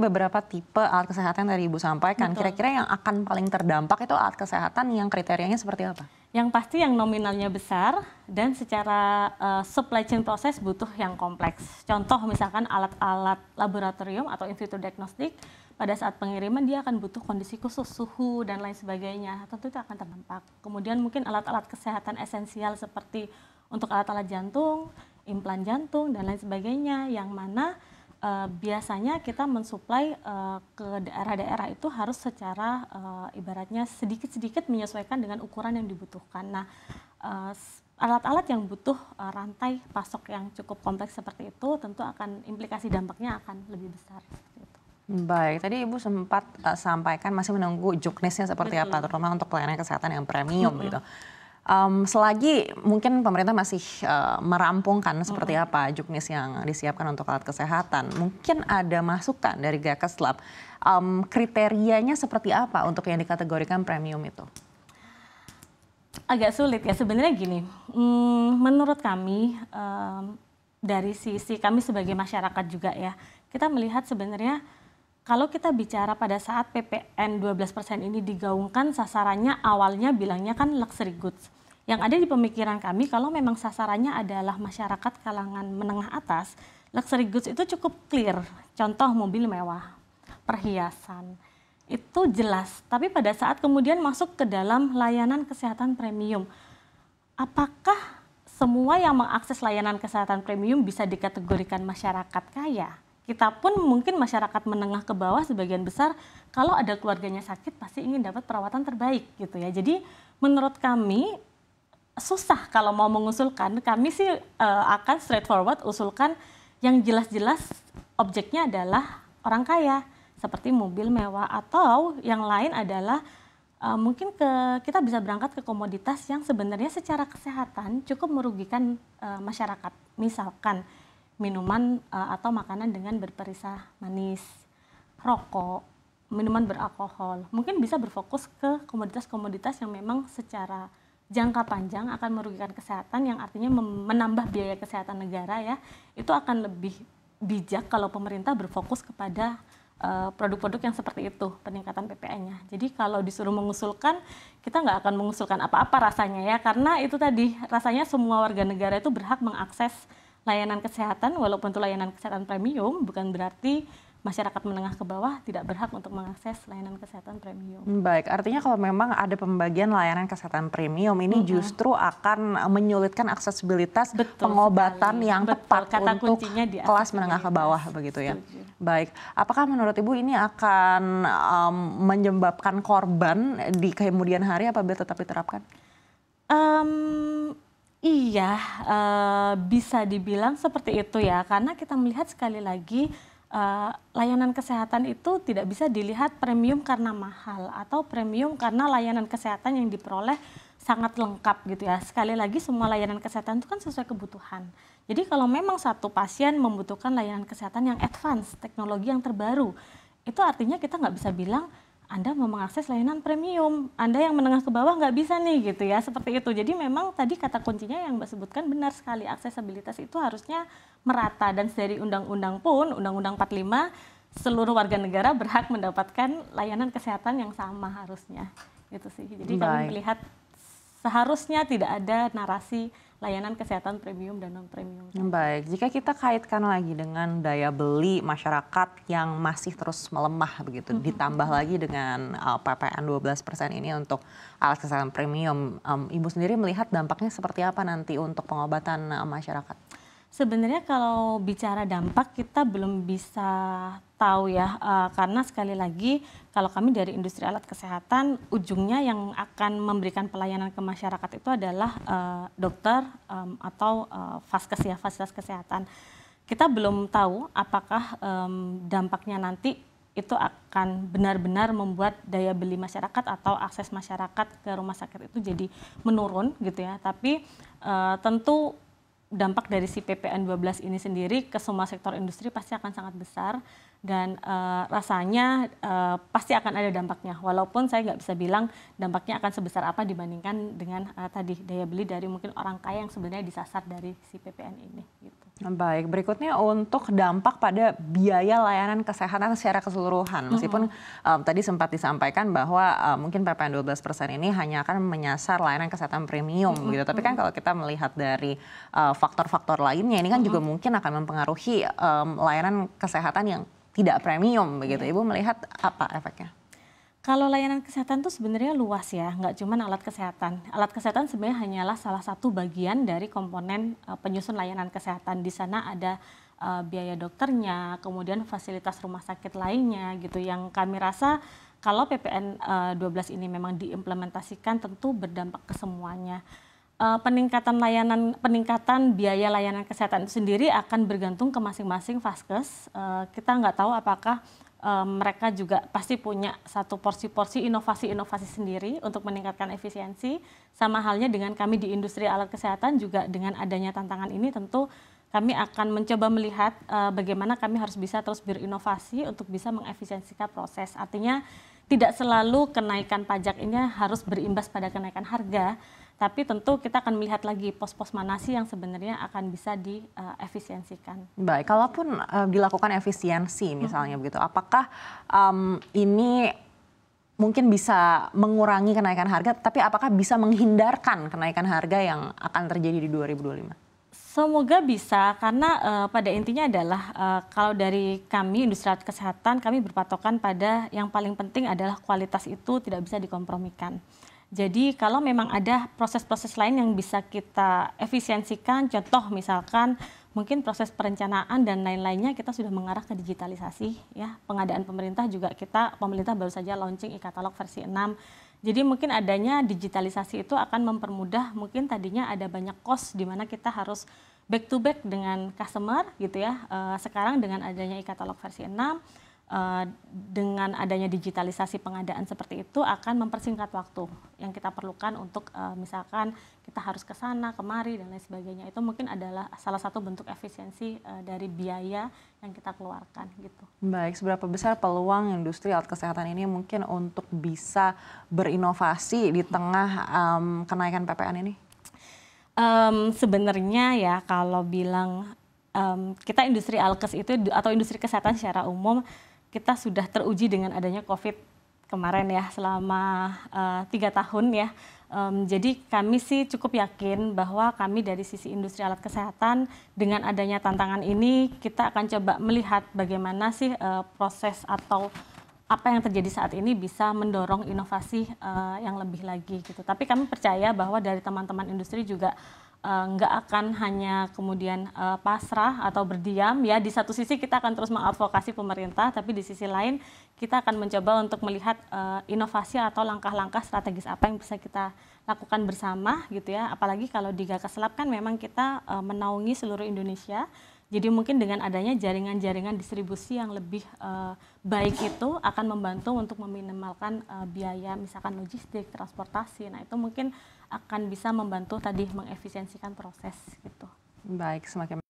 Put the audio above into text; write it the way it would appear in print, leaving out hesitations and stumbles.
beberapa tipe alat kesehatan yang tadi Ibu sampaikan. Kira-kira yang akan paling terdampak itu alat kesehatan yang kriterianya seperti apa? Yang pasti yang nominalnya besar dan secara supply chain proses butuh yang kompleks. Contoh misalkan alat-alat laboratorium atau in vitro diagnostik, pada saat pengiriman dia akan butuh kondisi khusus, suhu dan lain sebagainya. Tentu itu akan terdampak. Kemudian mungkin alat-alat kesehatan esensial seperti untuk alat-alat jantung, implan jantung dan lain sebagainya, yang mana biasanya kita mensuplai ke daerah-daerah itu harus secara ibaratnya sedikit-sedikit menyesuaikan dengan ukuran yang dibutuhkan. Nah, alat-alat yang butuh rantai pasok yang cukup kompleks seperti itu tentu akan implikasi dampaknya akan lebih besar. Baik, tadi Ibu sempat sampaikan masih menunggu juknisnya seperti apa, terutama untuk pelayanan kesehatan yang premium gitu. Selagi mungkin pemerintah masih merampungkan seperti apa juknis yang disiapkan untuk alat kesehatan, mungkin ada masukan dari Gakeslab, kriterianya seperti apa untuk yang dikategorikan premium itu? Agak sulit ya sebenarnya gini, menurut kami dari sisi kami sebagai masyarakat juga ya, kita melihat sebenarnya kalau kita bicara pada saat PPN 12% ini digaungkan, sasarannya awalnya bilangnya kan luxury goods. Yang ada di pemikiran kami, kalau memang sasarannya adalah masyarakat kalangan menengah atas, luxury goods itu cukup clear. Contoh mobil mewah, perhiasan, itu jelas. Tapi pada saat kemudian masuk ke dalam layanan kesehatan premium, apakah semua yang mengakses layanan kesehatan premium bisa dikategorikan masyarakat kaya? Kita pun mungkin masyarakat menengah ke bawah sebagian besar kalau ada keluarganya sakit pasti ingin dapat perawatan terbaik gitu ya. Jadi menurut kami susah kalau mau mengusulkan, kami sih akan straightforward usulkan yang jelas-jelas objeknya adalah orang kaya seperti mobil mewah, atau yang lain adalah mungkin kita bisa berangkat ke komoditas yang sebenarnya secara kesehatan cukup merugikan masyarakat. Misalkan minuman atau makanan dengan berperisa manis, rokok, minuman beralkohol. Mungkin bisa berfokus ke komoditas-komoditas yang memang secara jangka panjang akan merugikan kesehatan, yang artinya menambah biaya kesehatan negara ya. Itu akan lebih bijak kalau pemerintah berfokus kepada produk-produk yang seperti itu, peningkatan PPN-nya. Jadi kalau disuruh mengusulkan, kita nggak akan mengusulkan apa-apa rasanya ya, karena itu tadi rasanya semua warga negara itu berhak mengakses layanan kesehatan, walaupun itu layanan kesehatan premium, bukan berarti masyarakat menengah ke bawah tidak berhak untuk mengakses layanan kesehatan premium. Baik, artinya kalau memang ada pembagian layanan kesehatan premium, ini justru akan menyulitkan aksesibilitas pengobatan yang tepat untuk kelas menengah ke bawah, begitu ya. Baik, apakah menurut Ibu ini akan menyebabkan korban di kemudian hari apabila tetap diterapkan? Iya, bisa dibilang seperti itu ya, karena kita melihat sekali lagi layanan kesehatan itu tidak bisa dilihat premium karena mahal atau premium karena layanan kesehatan yang diperoleh sangat lengkap gitu ya. Sekali lagi semua layanan kesehatan itu kan sesuai kebutuhan. Jadi kalau memang satu pasien membutuhkan layanan kesehatan yang advance, teknologi yang terbaru, itu artinya kita nggak bisa bilang Anda mau mengakses layanan premium, Anda yang menengah ke bawah nggak bisa nih gitu ya, seperti itu. Jadi memang tadi kata kuncinya yang Mbak sebutkan benar sekali, aksesibilitas itu harusnya merata, dan dari undang-undang pun, Undang-Undang 45, seluruh warga negara berhak mendapatkan layanan kesehatan yang sama harusnya. Gitu sih. Jadi kami melihat seharusnya tidak ada narasi layanan kesehatan premium dan non-premium. Baik, jika kita kaitkan lagi dengan daya beli masyarakat yang masih terus melemah begitu, ditambah lagi dengan PPN 12% ini untuk alat kesehatan premium, Ibu sendiri melihat dampaknya seperti apa nanti untuk pengobatan masyarakat? Sebenarnya kalau bicara dampak kita belum bisa tahu ya, karena sekali lagi kalau kami dari industri alat kesehatan, ujungnya yang akan memberikan pelayanan ke masyarakat itu adalah dokter atau vaskes ya, fasilitas kesehatan. Kita belum tahu apakah dampaknya nanti itu akan benar-benar membuat daya beli masyarakat atau akses masyarakat ke rumah sakit itu jadi menurun gitu ya. Tapi tentu dampak dari si PPN 12 ini sendiri ke semua sektor industri pasti akan sangat besar, dan rasanya pasti akan ada dampaknya, walaupun saya nggak bisa bilang dampaknya akan sebesar apa dibandingkan dengan tadi daya beli dari mungkin orang kaya yang sebenarnya disasar dari si PPN ini gitu. Baik, berikutnya untuk dampak pada biaya layanan kesehatan secara keseluruhan. Meskipun tadi sempat disampaikan bahwa mungkin PPN 12% ini hanya akan menyasar layanan kesehatan premium gitu. Tapi kan kalau kita melihat dari faktor-faktor lainnya ini kan juga mungkin akan mempengaruhi layanan kesehatan yang tidak premium begitu. Ibu melihat apa efeknya? Kalau layanan kesehatan itu sebenarnya luas ya, nggak cuma alat kesehatan. Alat kesehatan sebenarnya hanyalah salah satu bagian dari komponen penyusun layanan kesehatan. Di sana ada biaya dokternya, kemudian fasilitas rumah sakit lainnya gitu. Yang kami rasa kalau PPN 12 ini memang diimplementasikan tentu berdampak ke semuanya. Peningkatan biaya layanan kesehatan itu sendiri akan bergantung ke masing-masing vaskes. Kita nggak tahu apakah mereka juga pasti punya satu porsi-porsi inovasi-inovasi sendiri untuk meningkatkan efisiensi. Sama halnya dengan kami di industri alat kesehatan juga dengan adanya tantangan ini tentu kami akan mencoba melihat bagaimana kami harus bisa terus berinovasi untuk bisa mengefisiensikan proses. Artinya tidak selalu kenaikan pajak ini harus berimbas pada kenaikan harga, tapi tentu kita akan melihat lagi pos-pos mana sih yang sebenarnya akan bisa diefisiensikan. Baik, kalaupun dilakukan efisiensi misalnya begitu, apakah ini mungkin bisa mengurangi kenaikan harga, tapi apakah bisa menghindarkan kenaikan harga yang akan terjadi di 2025? Semoga bisa, karena pada intinya adalah kalau dari kami industri alat kesehatan, kami berpatokan pada yang paling penting adalah kualitas itu tidak bisa dikompromikan. Jadi kalau memang ada proses-proses lain yang bisa kita efisiensikan, contoh misalkan mungkin proses perencanaan dan lain-lainnya kita sudah mengarah ke digitalisasi ya. Pengadaan pemerintah juga pemerintah baru saja launching e-katalog versi 6. Jadi mungkin adanya digitalisasi itu akan mempermudah, mungkin tadinya ada banyak cost di mana kita harus back to back dengan customer gitu ya. Sekarang dengan adanya e-katalog versi 6, dengan adanya digitalisasi pengadaan seperti itu akan mempersingkat waktu yang kita perlukan untuk misalkan kita harus ke sana, kemari dan lain sebagainya. Itu mungkin adalah salah satu bentuk efisiensi dari biaya yang kita keluarkan gitu. Baik, seberapa besar peluang industri alat kesehatan ini mungkin untuk bisa berinovasi di tengah kenaikan PPN ini? Sebenarnya ya kalau bilang kita industri alkes itu atau industri kesehatan secara umum kita sudah teruji dengan adanya COVID kemarin ya selama 3 tahun ya. Jadi kami sih cukup yakin bahwa kami dari sisi industri alat kesehatan dengan adanya tantangan ini kita akan coba melihat bagaimana sih proses atau apa yang terjadi saat ini bisa mendorong inovasi yang lebih lagi gitu. Tapi kami percaya bahwa dari teman-teman industri juga nggak akan hanya kemudian pasrah atau berdiam ya. Di satu sisi kita akan terus mengadvokasi pemerintah, tapi di sisi lain kita akan mencoba untuk melihat inovasi atau langkah-langkah strategis apa yang bisa kita lakukan bersama gitu ya. Apalagi kalau di Gakas Lab kan memang kita menaungi seluruh Indonesia. Jadi mungkin dengan adanya jaringan-jaringan distribusi yang lebih baik itu akan membantu untuk meminimalkan biaya misalkan logistik, transportasi. Nah itu mungkin akan bisa membantu tadi mengefisiensikan proses gitu. Baik, semakin